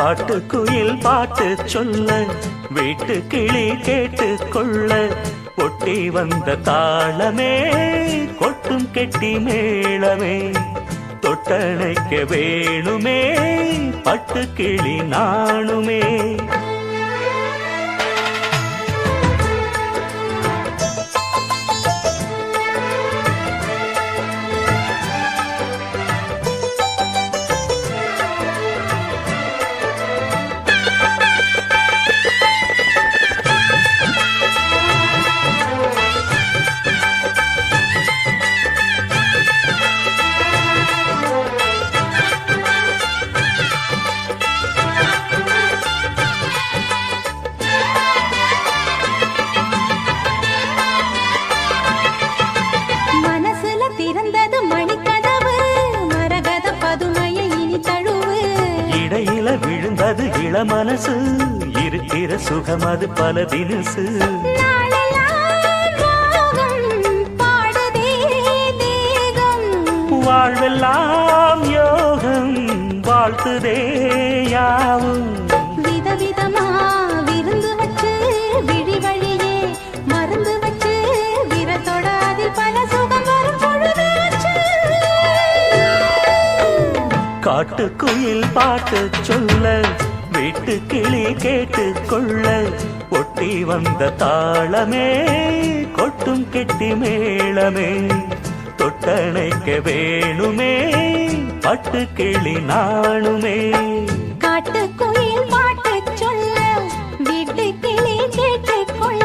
காட்டுக்குயில் பாட்டு சொல்ல வீட்டு கிளி கேட்டு கொள்ள ஒட்டி வந்த தாளமே கொட்டும் கெட்டி மேளமே தொட்டணைக்க வேணுமே பட்டு கிளி நாணுமே. விழுந்தது இளமனசு இருக்கிற சுகம் அது பல தினசு. வாழ்வெல்லாம் யோகம் வாழ்த்துதே யாவும் விதவிதமா விருந்து வச்சு விழி வழியே மருந்து வச்சு விரத்தோட அதில் பல சுகம் வரும் பொழுது காட்டுக்குயில் பாட்டு சொல்ல வீட்டு கிளி கேட்டு கொள்ள ஒட்டி வந்த தாளமே கொட்டும் கெட்டி மேளமே தொட்டணைக்க வேணுமே பட்டு கிளி நாணுமே. காட்டுக்குயில் பாட்டு சொல்ல வீட்டு கிளி கேட்டு கொள்ள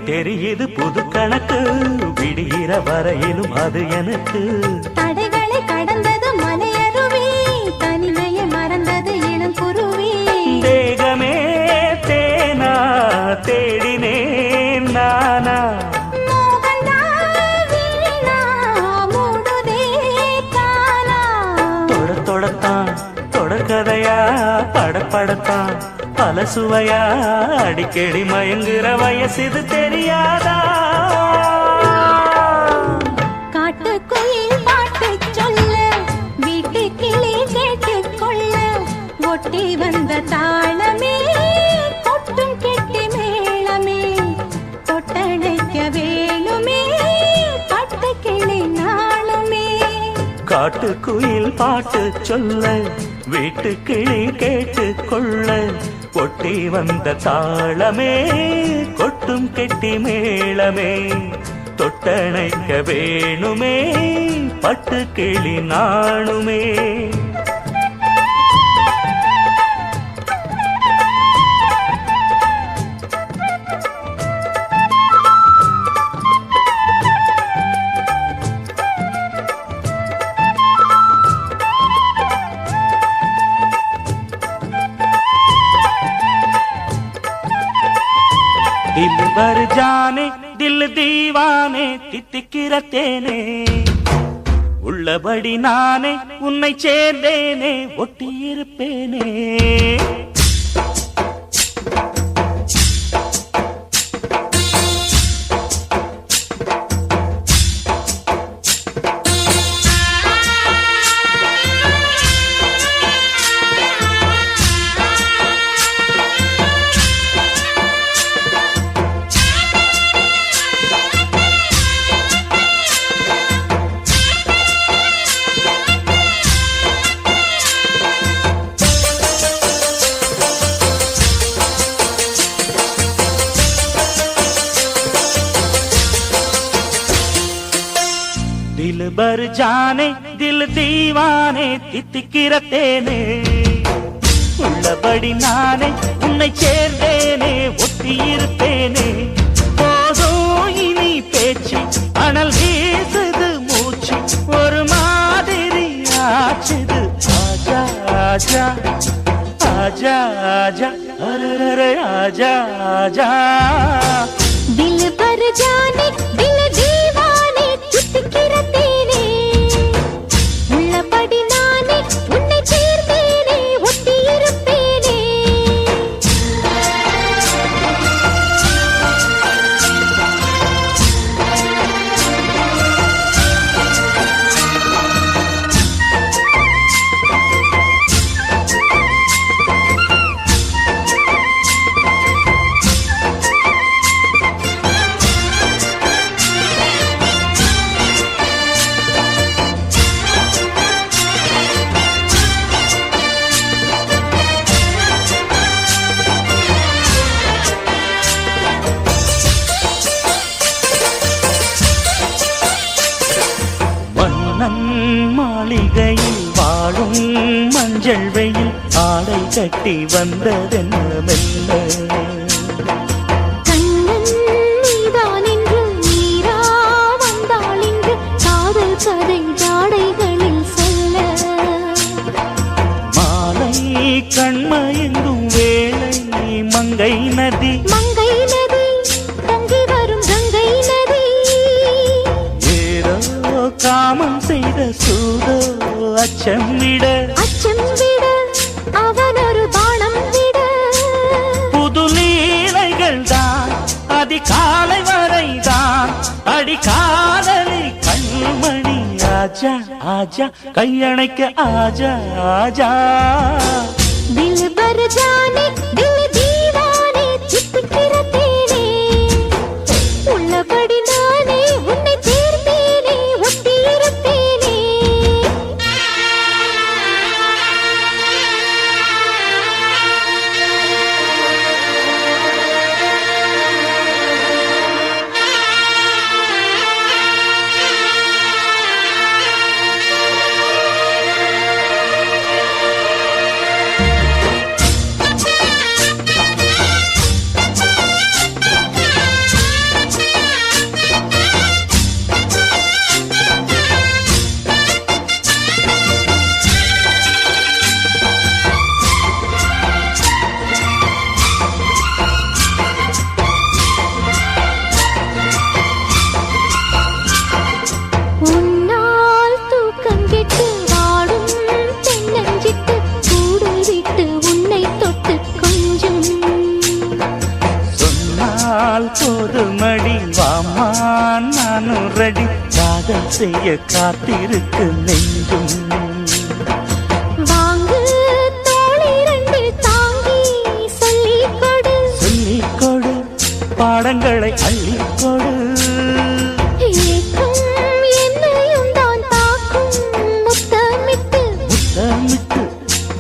தெரியுது புது கணக்கு விடுகிற வரையிலும் அது எனக்கு தடைகளை கடந்தது மலையருவி தனிமையை மறந்தது இளம் குருவி தேகமே தேனா தேடினேன் நானா தொடத்தான் தொடர்கதையா படப்படத்தான் பல சுவையா அடிக்கடி மயங்குற வயசு தெரியாதா. காட்டுக்குயில் பாட்டு சொல்ல வீட்டு கிளி கேட்டு கொள்ள ஒட்டி வந்த தாளமே கொட்டும் கெட்டி மேளமே தொட்டணைக்க வேணுமே பட்டு கிளி நாளுமே. காட்டுக்குயில் பாட்டு சொல்ல வீட்டு கிளி கேட்டு கொள்ள ஒட்டி வந்த தாளமே கொட்டும் கெட்டி மேளமே தொட்டணைக்க வேணுமே பட்டு கிளி நாணுமே. दिल भर जाने दिल दीवाने தித்திக்கிற தேனே உள்ளபடி நானே உன்னை சேர்ந்தேனே ஒட்டியிருப்பேனே. दिल भर जाने दिल दीवाने தித்திக்கிற தேனே உள்ளபடி நானே உன்னை சேர்ந்தேனே ஒட்டியிருப்பேனே. போதும் இனி பேச்சு அனல் வீசுது மூச்சு ஒரு மாதிரி आजा आजा आजा अरे आजा आजा दिल पर जाने दिल दीवाने चित्किरतेने உள்ளபடி நானே உன்னை சேர்ந்தேனே ஒட்டி இருப்பேனே மாளிகையில் வாழும் மஞ்சள் வெயில் ஆடை கட்டி வந்ததென்ன மெல்ல கண்ணன் நீதான் என்று நீரா வந்தாள் என்று காதல் கதை ஜாடைகளில் சொல்ல மாலை கண்மயங்கும் வேளை மங்கை நதி மங்கை நதி தங்கி வரும் கங்கை நதி ஏதோ காமம் செய்த சூதோ அச்சம் விட அவன் ஒரு பானம் விட புது லீலைகள் தான் அதிகாலை வரைதான் அடிக்காதலி கண்மணி ஆஜா ஆஜா கையணைக்க ஆஜா ஆஜா தில் பர் ஜானே தில் தீவானே சித்துக்கிறதேனே உள்ளபடி நானே உன்னை சேர்ந்தேனே ஒட்டி இருப்பேனே உன்னால் தூக்கம் கெட்டு வாடும் தென்னஞ்சிட்டு கூடு விட்டு உன்னை தொட்டு கொஞ்சம் சொன்னால் போதுமடி வாமா நானும் ரெடி காதல் செய்ய காத்திருக்கு நெஞ்சும் வாங்கு தோளிரண்டு தாங்கி சொல்லிக் கொடு சொல்லிக் கொடு பாடங்களை அள்ளிக் கொடு ஏக்கம் என்னையும் தான் தாக்கும் முத்தமிட்டு முத்தமிட்டு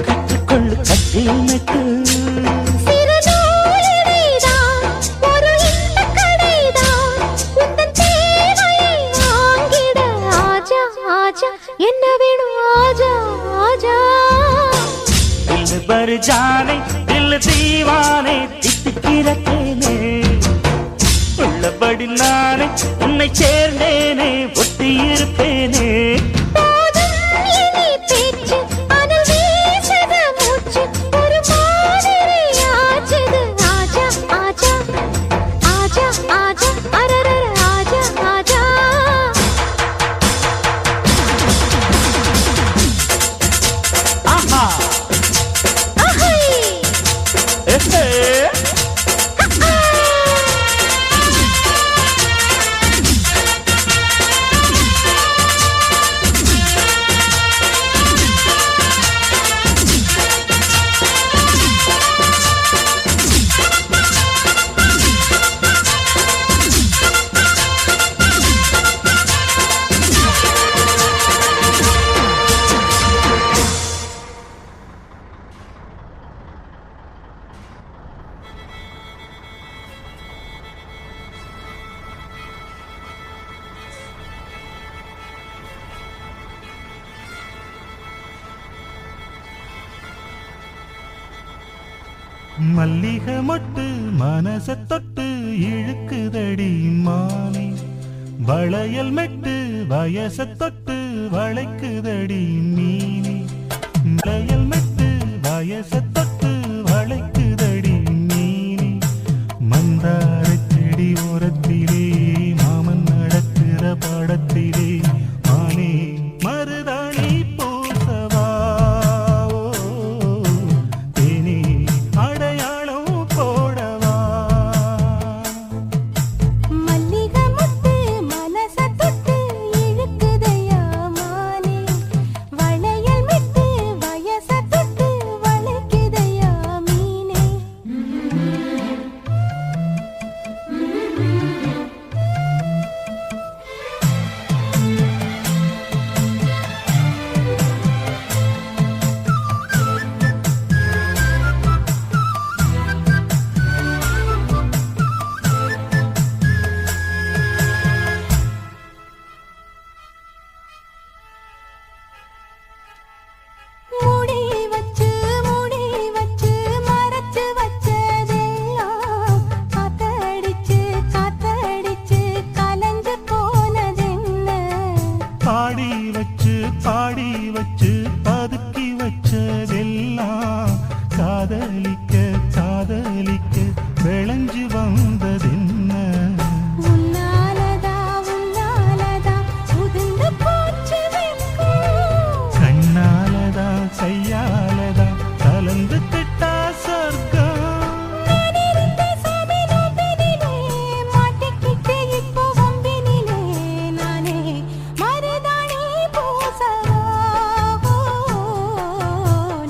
கற்றுக்கொள்ளு கட்டில் நட்டு சிறு நூலிழைதான் ஒரு இன்பக் கடைதான் உந்தன் தேவையை வாங்கிட ஆஜா ஆஜா என்ன வேணும் ஆஜா ஆஜா दिल भर जाने दिल दीवाने தித்திக்கிறேனே உள்ளபடி நானே உன்னை சேர்ந்தேனே ஒட்டி இருப்பேனே போதும் இனி பேச்சு அனல் வீசுது மூச்சு ஒரு மாதிரி ஆச்சுது ஆஜா ஆஜா ஆஜா ஆஜா அரரர ஆஜா ஆஜா ஆஹா அஹை எஹே மல்லிகை மொட்டு மனச தொட்டு இழுக்குதடி மானே வளையல் மெட்டு வயச தொட்டு வளைக்குதடி மீனே வளையல் மெட்டு பாடி வச்சு பதுக்கி வச்சதெல்லாம் காதலிக்க காதலிக்க விளைஞ்சு வந்ததென்ன உன்னாலதா உன்னாலதா உதிர்ந்து போச்சு வெட்கம். கண்ணாலதா கையாலதா கலந்து கிட்டா சொர்க்கம் நான் இருந்த சபையிலே மாட்டிக்கிட்டு இப்போ வம்பினிலே நானே மருதாணி பூசவா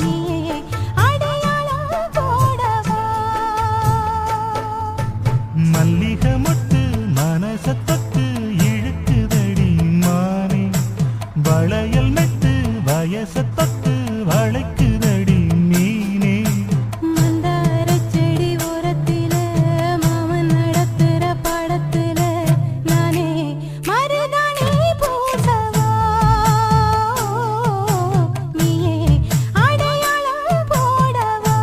நீயே அடையாளம் போடவா மல்லிகை மொட்டு மனச தொட்டு இழுக்குதடி மானே வளையல் மெட்டு வயச தொட்டு வளைக்குதடி மீனே மந்தாரச் செடி ஓரத்தில மாமன் நடத்துற படத்துல நானே மருதாணி பூசவா நீயே அடையாளம் போடவா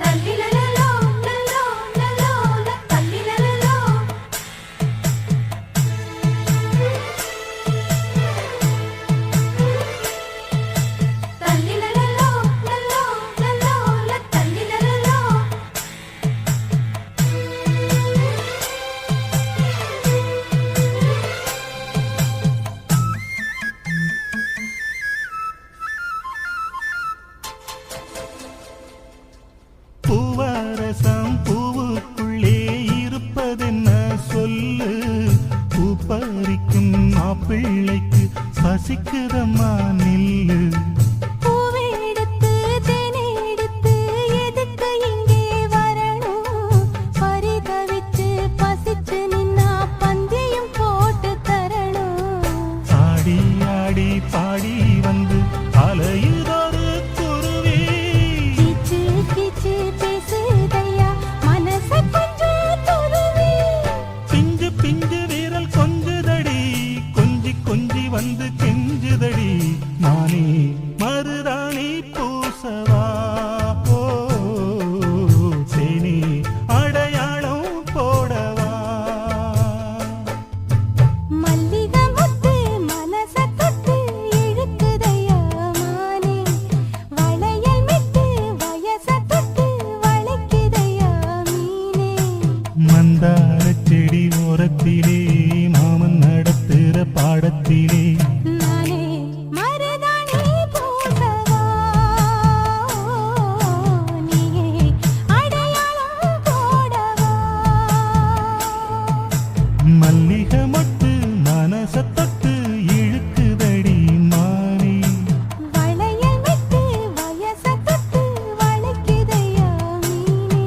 தல்லிலலலோ லலோ லலோ தல்லிலலலோ தல்லிலலலோ லலோ லலோ தல்லிலலலோ பூவரசம் பூவுக்குள்ளே இருப்பதென்ன சொல்லு பூ பறிக்கும் மாப்பிள்ளைக்கு பசிக்குதம்மா நில்லு பூவெடுத்து தேனெடுத்து எதுக்கு இங்கே வரணும் பரிதவிச்சு பசிச்சு நின்னா பந்தியும் போட்டு தரணும் ஆடி ஆடி பாடி வந்து அலையுதொரு குருவி கீச்சு கீச்சு பேசுதையா மனச கொஞ்சம் துருவி பிஞ்சு பிஞ்சு வீரல் கொஞ்சுதடி கொஞ்சி கொஞ்சி வந்து கெஞ்சுதடி நானே மருதாணி பூசவா ஓ தேனி அடையாளம் போடவா மல்லிகை முத்து மனச தொட்டு இழுக்குதையா மானே வளையல் மெட்டு வயச தொட்டு வளைக்குதையா மீனே மந்தாரச் செடி ஓரத்திலே மாமன் நடத்துற பாடத்திலே நானே மருதாணி பூசவா நீயே அடையாளம் போடவா மல்லிகை மொட்டு மனச தொட்டு இழுக்குதடி மானே வளையல் மெட்டு வயச தொட்டு வளைக்குதையா மீனே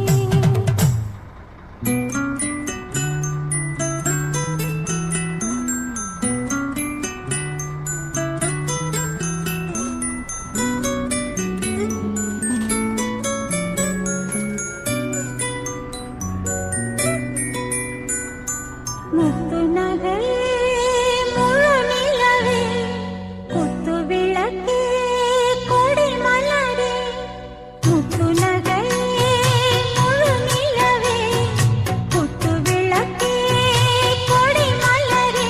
முத்து நகை முழு நிலவே குத்து விளக்கே கொடி மலரே முத்து நகை முழு நிலவே குத்து விளக்கே கொடி மலரே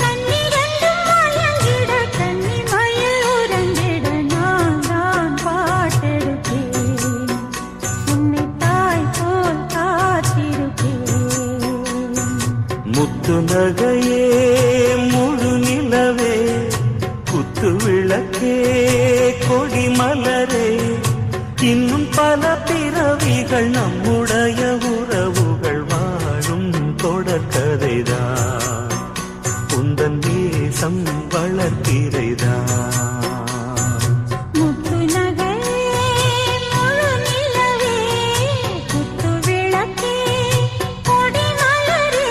கண்ணிரண்டும் மயங்கிட கன்னி மயில் உறங்கிட நான் தான் பாட்டெடுப்பேன் உன்னை தாய் போல் காத்திருப்பேன் முத்து நகையே முழு நிலவே குத்து விளக்கே கொடி மலரே இன்னும் பல பிறவிகள் நம்முடைய உறவுகள் வாழும் தொடர்கதைதான் உந்தன் தேசம் வளர்க்கிறைதான் முத்து நகை முழு நிலவே குத்து விளக்கே கொடி மலரே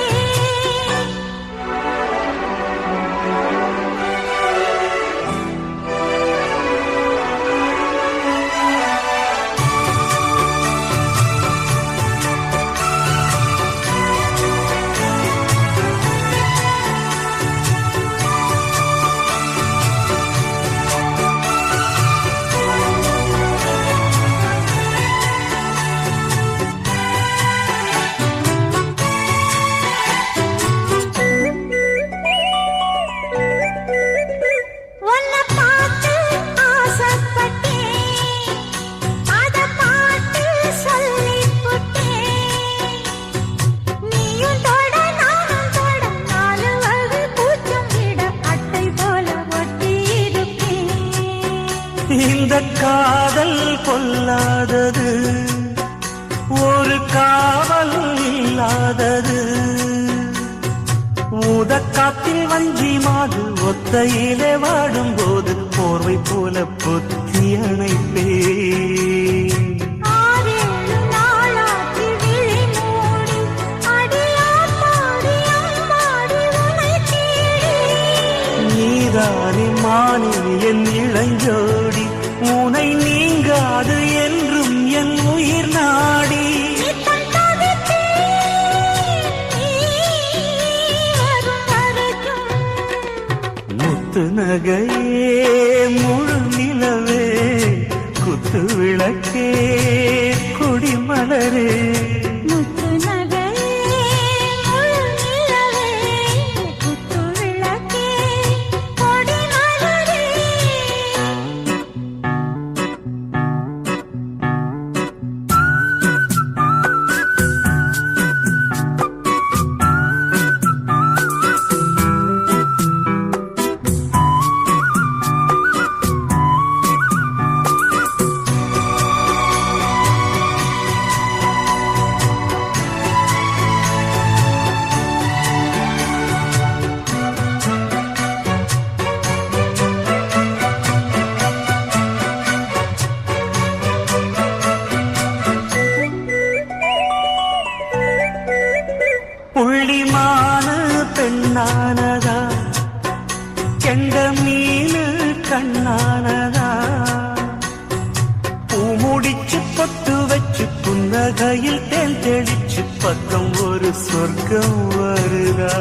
இல்லாதது ஊதக்காத்தில் வஞ்சி மாது ஒத்தையிலே வாடும்போது போர்வை போல பொத்தி அணைப்பே ஆறேழு நாளாச்சு விழி மூடி அடியாத்தாடி அம்மாடி உனை தேடி நீதானே மானே என் இளஞ்சோடி உனை நீங்காது என்றும் என் உயிர் நாடி நித்தம் தவித்தேன் நீ வரும் வரைக்கும் முத்து நகையே முழு நிலவே குத்து விளக்கே கொடிமலரே முத்து நகையே முழு நிலவே குத்து விளக்கே கொடி மலரே புள்ளிமான பெண்ணானதா கெண்ட மீனு கண்ணானதா பூமுடிச்சு பொட்டு வச்சு புன்னகையில் தேன் தெளிச்சு பக்கம் ஒரு சொர்க்கம் வருதா